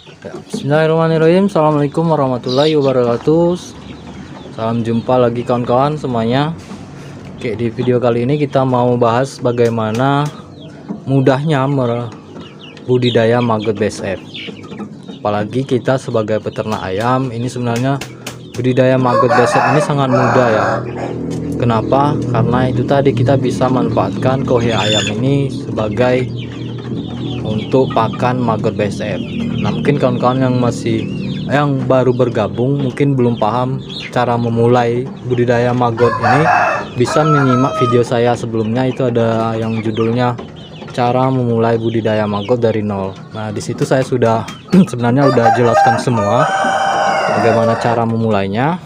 Bismillahirrahmanirrahim. Assalamualaikum warahmatullahi wabarakatuh. Salam jumpa lagi kawan-kawan semuanya. Oke, di video kali ini kita mau bahas bagaimana mudahnya budidaya maggot BSF. Apalagi kita sebagai peternak ayam, ini sebenarnya budidaya maggot BSF ini sangat mudah ya. Kenapa? Karena itu tadi kita bisa manfaatkan kohe ayam ini sebagai untuk pakan maggot BSF. Nah, mungkin kawan-kawan yang baru bergabung mungkin belum paham cara memulai budidaya maggot ini, bisa menyimak video saya sebelumnya, itu ada yang judulnya cara memulai budidaya maggot dari nol. Nah, di situ saya sudah sebenarnya udah jelaskan semua bagaimana cara memulainya.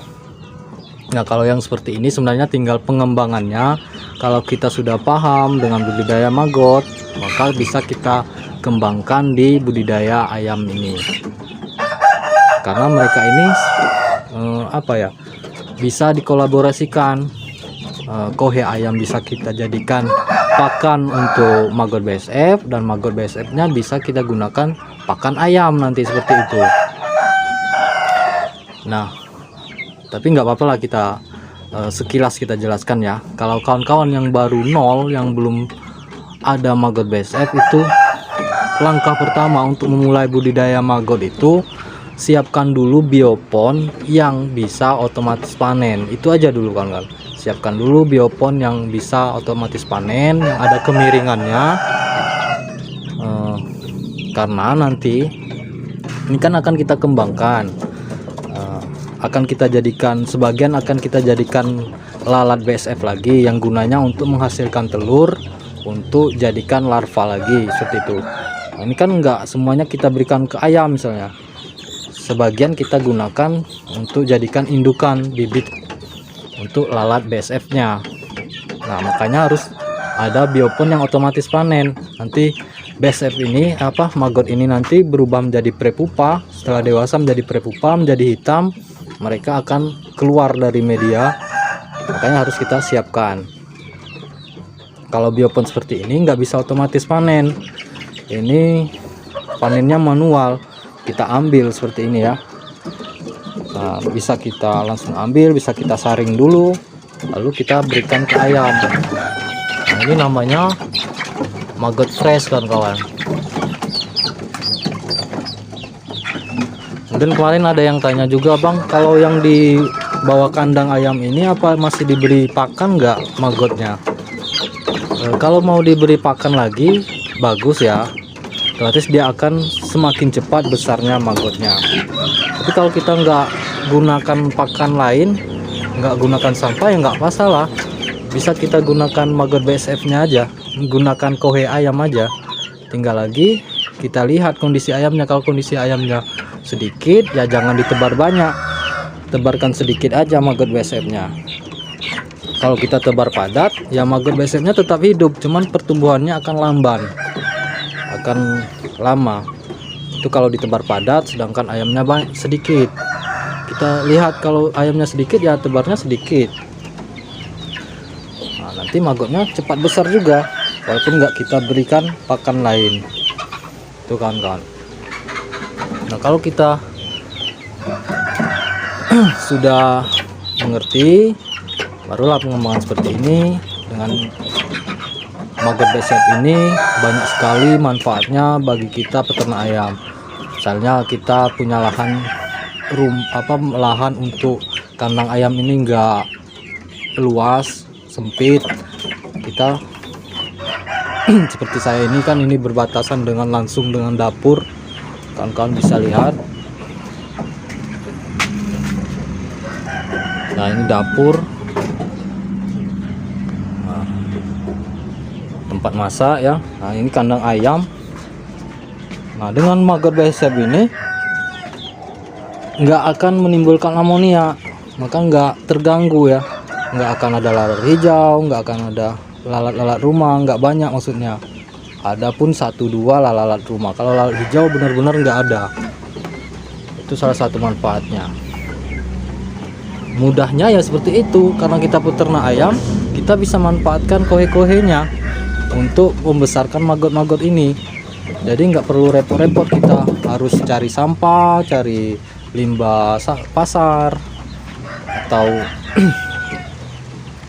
Nah, kalau yang seperti ini sebenarnya tinggal pengembangannya. Kalau kita sudah paham dengan budidaya maggot, maka bisa kita kembangkan di budidaya ayam ini, karena mereka ini bisa dikolaborasikan. Kohe ayam bisa kita jadikan pakan untuk maggot BSF, dan maggot BSF nya bisa kita gunakan pakan ayam nanti, seperti itu. Nah, tapi nggak apa-apa lah, kita sekilas kita jelaskan ya. Kalau kawan-kawan yang baru nol, yang belum ada maggot BSF, itu langkah pertama untuk memulai budidaya maggot itu siapkan dulu biopon yang bisa otomatis panen. Itu aja dulu kawan-kawan, siapkan dulu biopon yang bisa otomatis panen, yang ada kemiringannya, karena nanti ini kan akan kita kembangkan, akan kita jadikan sebagian, akan kita jadikan lalat BSF lagi yang gunanya untuk menghasilkan telur, untuk jadikan larva lagi, seperti itu. Nah, ini kan enggak semuanya kita berikan ke ayam, misalnya sebagian kita gunakan untuk jadikan indukan bibit untuk lalat BSF nya. Nah, makanya harus ada biopon yang otomatis panen. Nanti BSF ini maggot ini nanti berubah menjadi prepupa. Setelah dewasa menjadi prepupa, menjadi hitam, mereka akan keluar dari media. Makanya harus kita siapkan. Kalau biopon seperti ini nggak bisa otomatis panen, ini panennya manual, kita ambil seperti ini ya. Nah, bisa kita langsung ambil, bisa kita saring dulu, lalu kita berikan ke ayam. Nah, ini namanya maggot fresh kawan-kawan. Kemudian kemarin ada yang tanya juga, bang, kalau yang di bawah kandang ayam ini apa masih diberi pakan nggak maggotnya? Kalau mau diberi pakan lagi bagus ya, otomatis dia akan semakin cepat besarnya maggotnya. Tapi kalau kita nggak gunakan pakan lain, nggak gunakan sampah, ya nggak masalah, bisa kita gunakan maggot BSF nya aja, gunakan kohe ayam aja. Tinggal lagi kita lihat kondisi ayamnya. Kalau kondisi ayamnya sedikit, ya jangan ditebar banyak, tebarkan sedikit aja maggot BSF nya. Kalau kita tebar padat, ya maggot BSF nya tetap hidup, cuman pertumbuhannya akan lamban, akan lama. Itu kalau ditebar padat, sedangkan ayamnya sedikit. Kita lihat kalau ayamnya sedikit, ya tebarnya sedikit. Nah, nanti maggotnya cepat besar juga, walaupun nggak kita berikan pakan lain. Itu kawan-kawan. Nah, kalau kita sudah mengerti, barulah pengembangan seperti ini. Dengan maggot BSF ini banyak sekali manfaatnya bagi kita peternak ayam. Misalnya kita punya lahan lahan untuk kandang ayam ini enggak luas, sempit. Kita seperti saya ini kan, ini berbatasan langsung dengan dapur. Kawan-kawan bisa lihat. Nah, ini dapur, tempat masak ya. Nah, ini kandang ayam. Nah, dengan maggot BSF ini nggak akan menimbulkan amonia, maka nggak terganggu ya, nggak akan ada lalat hijau, nggak akan ada lalat-lalat rumah, nggak banyak maksudnya. Adapun 1-2 lalat rumah, kalau lalat hijau benar-benar nggak ada. Itu salah satu manfaatnya. Mudahnya ya seperti itu, karena kita peternak ayam, kita bisa manfaatkan kohe-kohenya untuk membesarkan maggot-maggot ini. Jadi nggak perlu repot-repot kita harus cari sampah, cari limbah pasar atau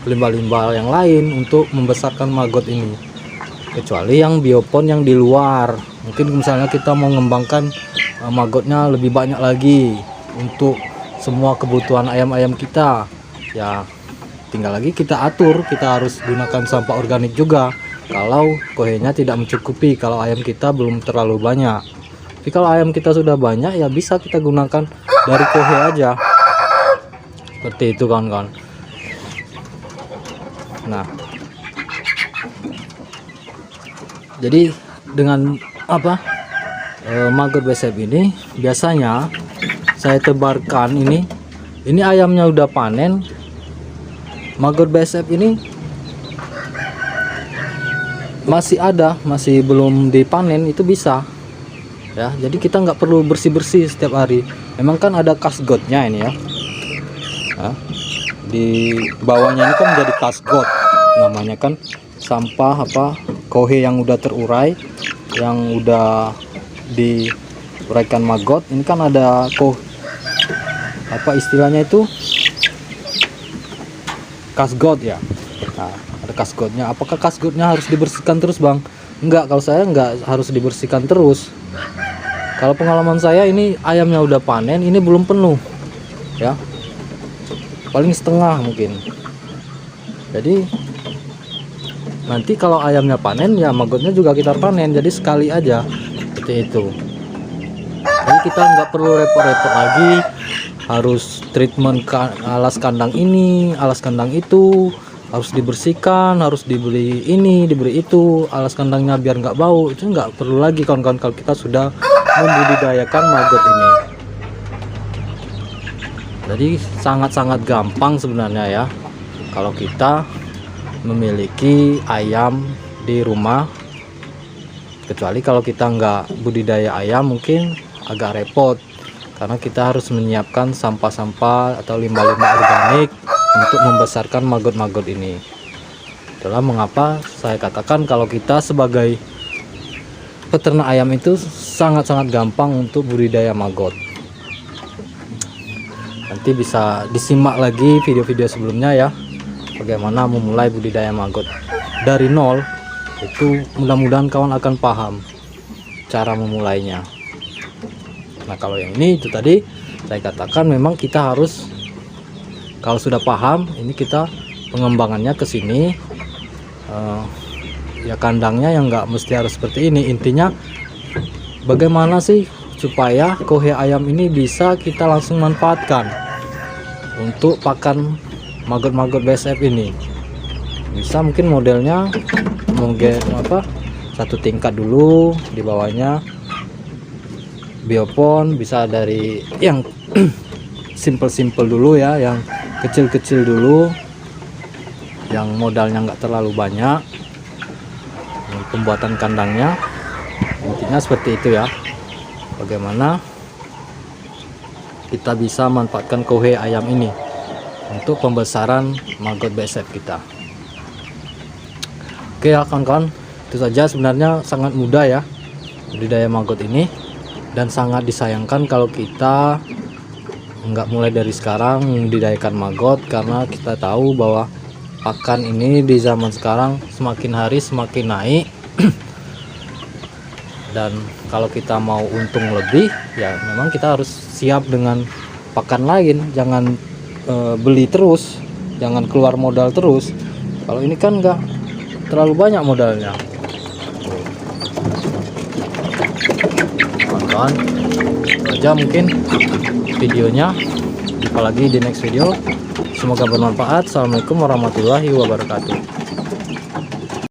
limbah-limbah yang lain untuk membesarkan maggot ini, kecuali yang biopon yang di luar. Mungkin misalnya kita mau mengembangkan maggotnya lebih banyak lagi untuk semua kebutuhan ayam-ayam kita, ya tinggal lagi kita atur, kita harus gunakan sampah organik juga kalau kohenya tidak mencukupi, kalau ayam kita belum terlalu banyak. Tapi kalau ayam kita sudah banyak, ya bisa kita gunakan dari kohe aja, seperti itu kawan-kawan. Nah, jadi dengan maggot BSF ini biasanya saya tebarkan ini ayamnya udah panen, maggot BSF ini masih ada, masih belum dipanen, itu bisa ya. Jadi kita nggak perlu bersih-bersih setiap hari. Memang kan ada kasgotnya ini ya. Nah, di bawahnya ini kan menjadi kasgot, namanya kan sampah kohe yang udah terurai, yang udah diuraikan maggot. Ini kan ada istilahnya itu kasgot ya. Nah, ada kasgotnya. Apakah kasgotnya harus dibersihkan terus, Bang? Enggak, kalau saya enggak harus dibersihkan terus. Kalau pengalaman saya, ini ayamnya udah panen, ini belum penuh ya, paling setengah mungkin. Jadi nanti kalau ayamnya panen, ya maggotnya juga kita panen, jadi sekali aja, seperti itu. Jadi kita nggak perlu repot-repot lagi harus treatment alas kandang ini, alas kandang itu, harus dibersihkan, harus dibeli ini, diberi itu, alas kandangnya biar nggak bau. Itu nggak perlu lagi kawan-kawan kalau kita sudah membudidayakan maggot ini. Jadi sangat-sangat gampang sebenarnya ya, kalau kita memiliki ayam di rumah. Kecuali kalau kita nggak budidaya ayam, mungkin agak repot, karena kita harus menyiapkan sampah-sampah atau limbah-limbah organik untuk membesarkan maggot-maggot ini. Itulah mengapa saya katakan kalau kita sebagai peternak ayam itu sangat-sangat gampang untuk budidaya maggot. Nanti bisa disimak lagi video-video sebelumnya ya, bagaimana memulai budidaya maggot dari nol. Itu mudah-mudahan kawan akan paham cara memulainya. Nah, kalau yang ini itu tadi saya katakan memang kita harus, kalau sudah paham, ini kita pengembangannya ke sini. Ya kandangnya yang nggak mesti harus seperti ini. Intinya bagaimana sih supaya kohe ayam ini bisa kita langsung manfaatkan untuk pakan maggot-maggot BSF ini. Bisa mungkin modelnya mungkin satu tingkat dulu, di bawahnya biopon, bisa dari yang simple dulu ya, yang kecil-kecil dulu, yang modalnya nggak terlalu banyak pembuatan kandangnya. Intinya seperti itu ya, bagaimana kita bisa manfaatkan kohe ayam ini untuk pembesaran maggot BSF kita. Oke ya kawan-kawan, itu saja. Sebenarnya sangat mudah ya budidaya maggot ini, dan sangat disayangkan kalau kita nggak mulai dari sekarang membudidayakan maggot, karena kita tahu bahwa pakan ini di zaman sekarang semakin hari semakin naik. Dan kalau kita mau untung lebih, ya memang kita harus siap dengan pakan lain. Jangan beli terus, jangan keluar modal terus. Kalau ini kan nggak terlalu banyak modalnya. Kawan-kawan, itu aja mungkin videonya. Jumpa lagi di next video. Semoga bermanfaat. Assalamualaikum warahmatullahi wabarakatuh.